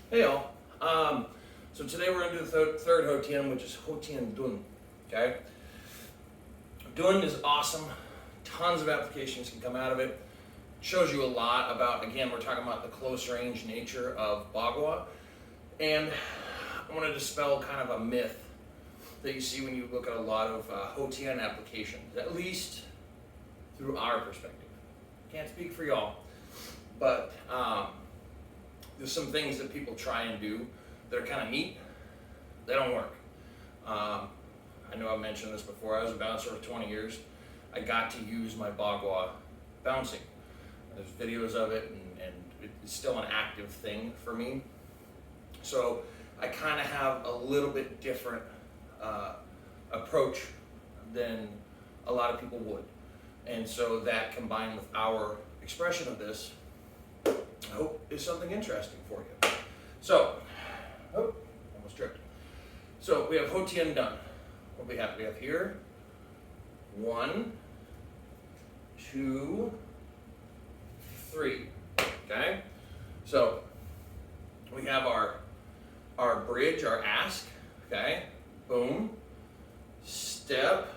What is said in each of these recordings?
Hey y'all. So today we're going to do the third Hou Tian, which is Hou Tian Dun. Okay? Dun is awesome. Tons of applications can come out of it. Shows you a lot about, again, we're talking about the close range nature of Bagua. And I want to dispel kind of a myth that you see when you look at a lot of Hou Tian applications, at least through our perspective. Can't speak for y'all, but there's some things that people try and do that are kind of neat. They don't work. I know I've mentioned this before. I was a bouncer for 20 years. I got to use my Bagua bouncing. There's videos of it, and it's still an active thing for me. So I kind of have a little bit different approach than a lot of people would. And so that combined with our expression of this, I hope is something interesting for you. So, almost tripped. So we have Hou Tian Dun. What do we have? We have here 1, 2, 3. Okay? So we have our bridge, our ask. Okay? Boom. Step.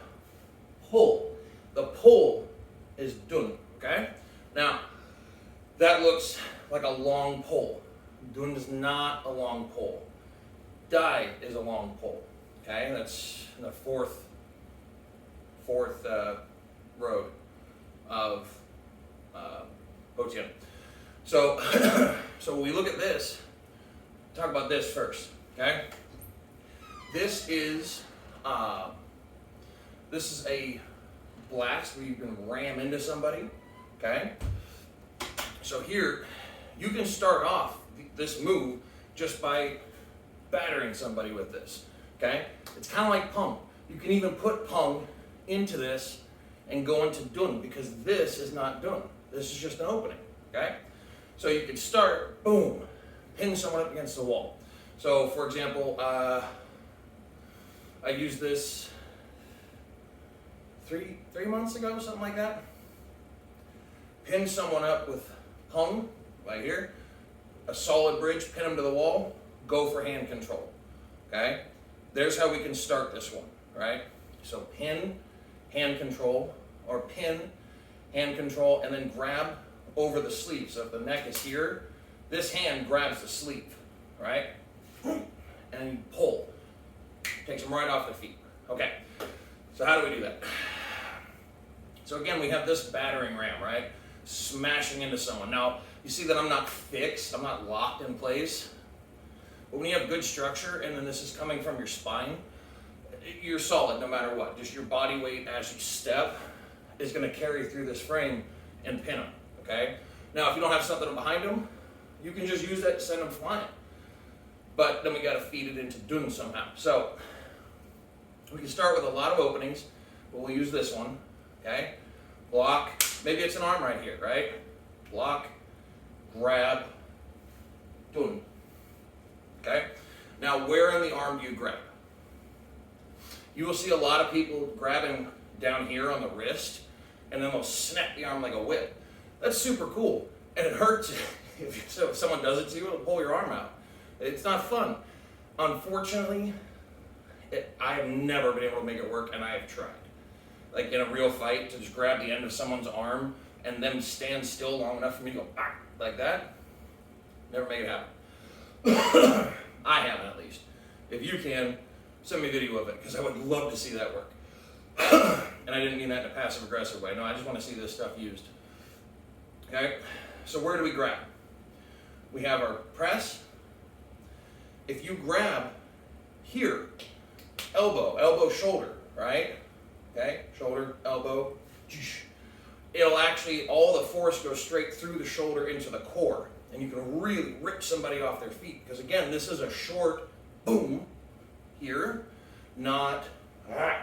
Pull. The pull is dun. Okay? Now, that looks like a long pole. Dun is not a long pole. Dai is a long pole. Okay, that's the fourth road of Hou Tian. So, so when we look at this, talk about this first. Okay, this is a blast where you can ram into somebody. Okay. So here, you can start off this move just by battering somebody with this, okay? It's kind of like Pung. You can even put Pung into this and go into Dun, because this is not Dun. This is just an opening, okay? So you can start, boom, pin someone up against the wall. So for example, I used this three months ago, something like that. Pin someone up with Pung, right here, a solid bridge, pin them to the wall, go for hand control, okay? There's how we can start this one, right? So pin, hand control, or pin, hand control, and then grab over the sleeve. So if the neck is here, this hand grabs the sleeve, right? And you pull. Takes them right off their feet. Okay, so how do we do that? So again, we have this battering ram, right? Smashing into someone. Now, you see that I'm not fixed, I'm not locked in place. But when you have good structure and then this is coming from your spine, you're solid no matter what. Just your body weight as you step is going to carry through this frame and pin them, okay? Now, if you don't have something behind them, you can just use that to send them flying. But then we got to feed it into Dun somehow. So, we can start with a lot of openings, but we'll use this one, okay? Block. Maybe it's an arm right here, right? Block, grab, Dun. Okay? Now, where in the arm do you grab? You will see a lot of people grabbing down here on the wrist, and then they'll snap the arm like a whip. That's super cool, and it hurts. If someone does it to you, it'll pull your arm out. It's not fun. Unfortunately, I have never been able to make it work, and I have tried. Like in a real fight, to just grab the end of someone's arm and then stand still long enough for me to go back like that. Never made it happen. I haven't, at least. If you can, send me a video of it, because I would love to see that work. And I didn't mean that in a passive-aggressive way. No, I just want to see this stuff used. Okay? So where do we grab? We have our press. If you grab here, elbow, shoulder, right? Okay, shoulder, elbow, it'll actually, all the force goes straight through the shoulder into the core, and you can really rip somebody off their feet, because again, this is a short boom here, not ah.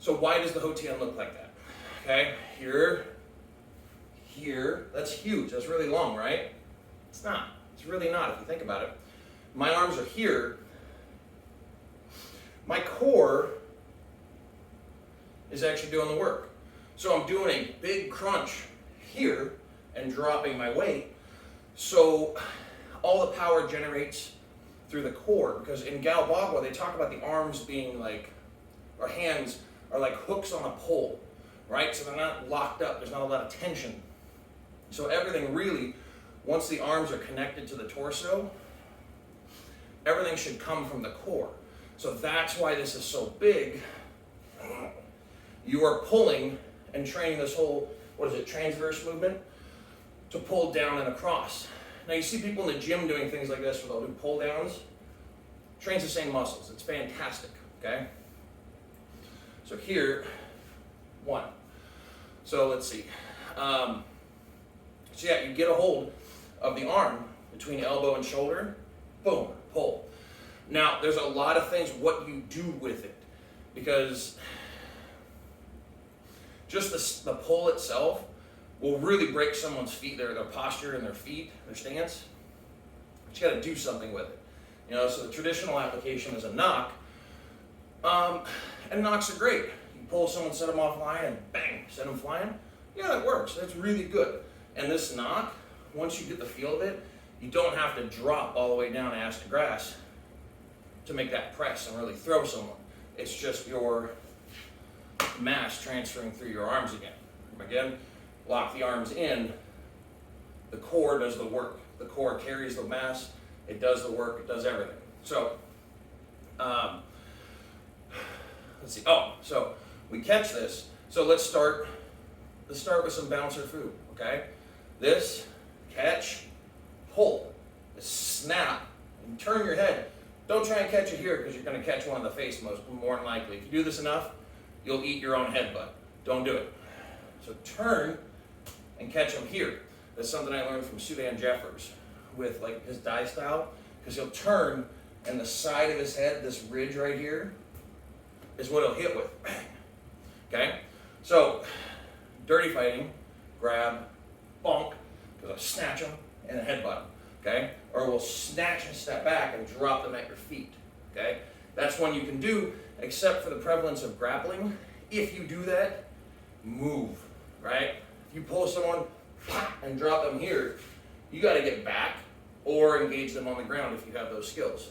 So why does the Hou Tian look like that? Okay, here, that's huge, that's really long, right? It's not, it's really not if you think about it. My arms are here, my core is actually doing the work. So I'm doing a big crunch here and dropping my weight. So all the power generates through the core, because in Gao Bagua, they talk about the arms being like, or hands are like hooks on a pole, right? So they're not locked up, there's not a lot of tension. So everything really, once the arms are connected to the torso, everything should come from the core. So that's why this is so big. You are pulling and training this whole, transverse movement to pull down and across. Now you see people in the gym doing things like this where they'll do pull downs. Trains the same muscles. It's fantastic, okay? So here, one. So let's see. So yeah, you get a hold of the arm between elbow and shoulder, boom, pull. Now, there's a lot of things what you do with it, because just the pull itself will really break someone's feet, their posture and their feet, their stance. But you got to do something with it. So the traditional application is a knock, and knocks are great. You pull someone, set them off line, and bang, send them flying. Yeah, that works. That's really good. And this knock, once you get the feel of it, you don't have to drop all the way down ass to grass to make that press and really throw someone. It's just your mass transferring through your arms again. Again, lock the arms in, the core does the work. The core carries the mass, it does the work, it does everything. So, let's see, so we catch this. So let's start with some bouncer food, okay? This, catch, pull, this snap, and turn your head. Don't try and catch it here because you're going to catch one in the face more than likely. If you do this enough, you'll eat your own headbutt. Don't do it. So turn and catch them here. That's something I learned from Sudan Jeffers with like his die style, because he'll turn and the side of his head, this ridge right here, is what he'll hit with. Okay? So, dirty fighting, grab, bonk, because I'll snatch them and headbutt them. Okay? Or we'll snatch and step back and drop them at your feet. Okay? That's one you can do, except for the prevalence of grappling. If you do that, move. Right? If you pull someone and drop them here, you got to get back or engage them on the ground if you have those skills.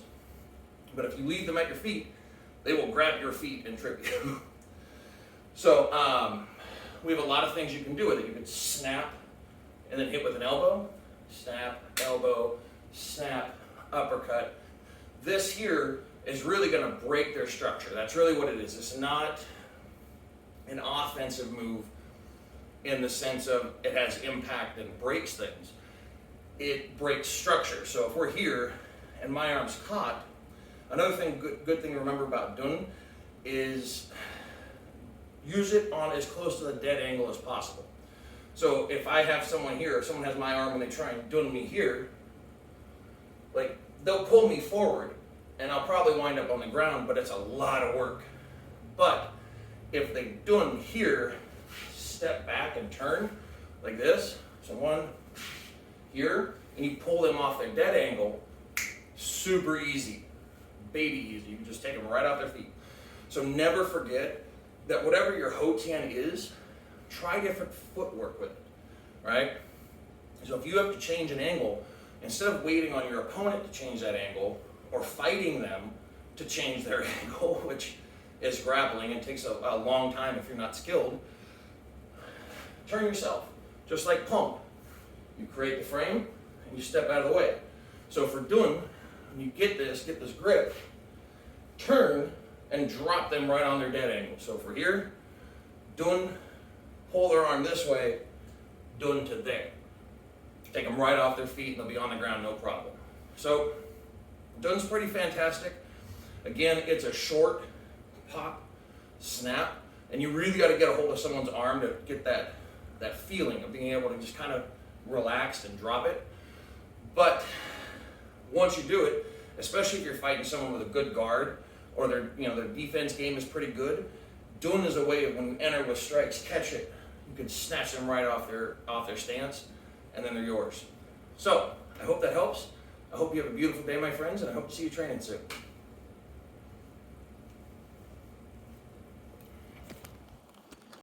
But if you leave them at your feet, they will grab your feet and trip you. So we have a lot of things you can do with it. You can snap and then hit with an elbow, snap, elbow, snap, uppercut. This here is really going to break their structure. That's really what it is. It's not an offensive move in the sense of it has impact and breaks things. It breaks structure. So if we're here and my arm's caught, another thing, good thing to remember about Dun is use it on as close to the dead angle as possible. So if I have someone here, if someone has my arm and they try and Dun me here, like they'll pull me forward and I'll probably wind up on the ground, but it's a lot of work. But if they Dun here, step back and turn like this, so one here, and you pull them off their dead angle, super easy, baby easy. You can just take them right off their feet. So never forget that whatever your Hou Tian is, try different footwork with it, right? So if you have to change an angle, instead of waiting on your opponent to change that angle, or fighting them to change their angle, which is grappling and takes a long time if you're not skilled, turn yourself, just like pump. You create the frame, and you step out of the way. So for Dun, when you get this grip, turn and drop them right on their dead angle. So if we're here, Dun, pull their arm this way, Dun to there. Take them right off their feet and they'll be on the ground, no problem. So Dun's pretty fantastic. Again, it's a short pop, snap, and you really got to get a hold of someone's arm to get that feeling of being able to just kind of relax and drop it. But once you do it, especially if you're fighting someone with a good guard or their defense game is pretty good, Dun is a way of when you enter with strikes, catch it, you can snatch them right off their stance, and then they're yours. So I hope that helps. I hope you have a beautiful day, my friends, and I hope to see you training soon.